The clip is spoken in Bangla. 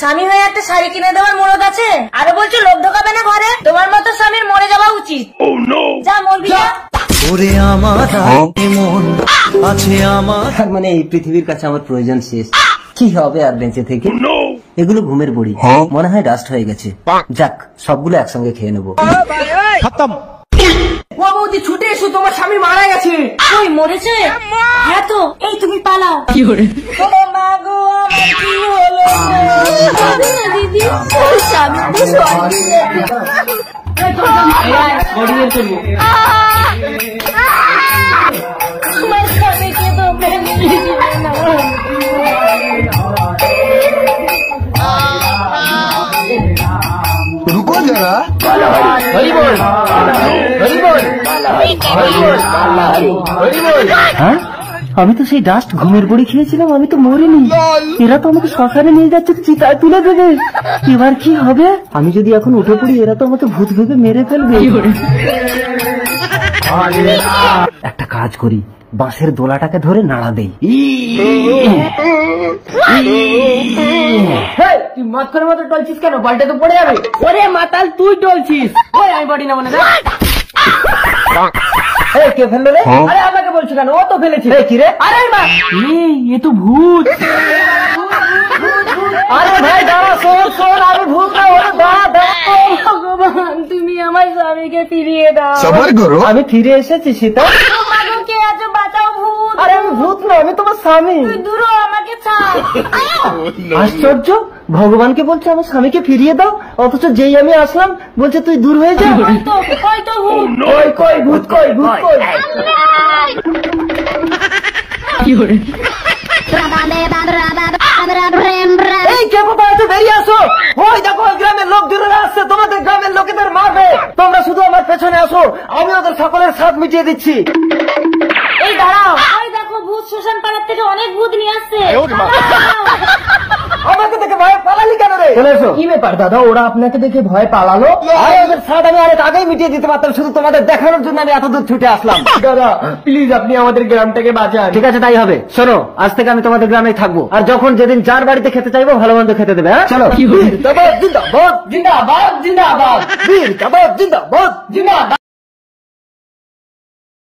স্বামী হয়ে একটা শাড়ি কিনে দেওয়ার মরদ আছে, আরো বলছো লোভ ঢোকাবে না ঘরে। তোমার মতো স্বামীর মরে যাওয়া উচিত। যা মরবি যা। ওরে আমার মন আছে আমার, মানে এই পৃথিবীর কাছে আমার প্রয়োজন শেষ। কি হবে আর বেঁচে থেকে? এগুলো ঘুমের বড়ি, মনে হয় ডাস্ট হয়ে গেছে। যাক, সবগুলো একসঙ্গে খেয়ে নেবো। খতম। ও বৌদি ছুটে এসো, তোমার স্বামী মারা গেছে। ওই মরেছে? হ্যাঁ তো, এই তুমি পালাও। কি করে? মা গো, আমার কি হলো? দিদি স্বামী তো সরি। আমার স্বামীকে তো মেনে নিবে না। रुको जरा। হ্যাঁ, আমি তো সেই ডাস্ট ঘুমের বড়ি খেয়েছিলাম, আমি তো মরিনি। এরা তো আমাকে শ্মশানে নিয়ে যাচ্ছে, চিতায় তুলে দেবে। এবার কি হবে? আমি যদি এখন উঠে পড়ি, এরা তো আমাকে ভূত ভেবে মেরে ফেলবে। একটা কাজ করি, বাঁশের দোলাটাকে ধরে নাড়া দেই। তুই মাথার মতো টলছিস কেন? বালটা তো পড়ে যাবে। ওরে মাতাল, তুই টলছিস। ওই আমি বাড়ি না মনে না। কে ফেললো রে? আরে আমাকে বলছো কেন? ও তো ফেলেছে। কি রে? আরে মা, এ তো ভূত। আরে ভাই দাঁড়া, শোন শোন, আমি ভূত না। ওরে দাদা, ভগবান তুমি আমার স্বামীকে ফিরিয়ে দাও। সবার করো। আমি ফিরে এসেছি সীতা। কে আছো? বাঁচাও ভূত। আরে আমি ভূত না, আমি তোমার স্বামী। তুই দূর হ, আমাকে ছাড়। আশ্চর্য, ভগবানকে বলছে আমার স্বামীকে ফিরিয়ে দাও, অথচ যেই আমি আসলাম বলছে তুই দূর হয়ে যা। হয়তো ভূত। কই কই ভূত, কই ভূত কই? কি করে? এই কে কোথায় আছো? বেরিয়ে আসো। ওই দেখো, ওই গ্রামের লোক দূরে আসছে, তোমাদের গ্রামের লোকেদের মারবে। তোমরা শুধু আমার পেছনে আসো, আমি ওদের সকলের সাথ মিটিয়ে দিচ্ছি। এই দাঁড়াও, ওই দেখো ভূত শ্মশান পাড়ার থেকে অনেক ভূত নিয়ে আসছে। আমাকে দেখে ভয় পালালি কেন রে? কি ব্যাপার দাদা, ওরা আপনাকে দেখে ভয় পালালো? আরে ওদের সাথ আমি অনেক আগেই মিটিয়ে দিতে পারতাম, শুধু তোমাদের দেখানোর জন্য আমি এত দূর ছুটে আসলাম। দাদা প্লিজ, আপনি আমাদের গ্রামটাকে বাঁচান। ঠিক আছে, তাই হবে। শোনো, আজ থেকে আমি তোমাদের গ্রামেই থাকবো, আর যখন যেদিন যার বাড়িতে খেতে চাইবো ভালো মন্দ খেতে দেবে। হ্যাঁ চলো। জিন্দাবাদ জিন্দাবাদ জিন্দাবাদ জিন্দাবাদ, বীর জিন্দাবাদ জিন্দাবাদ জিন্দাবাদ।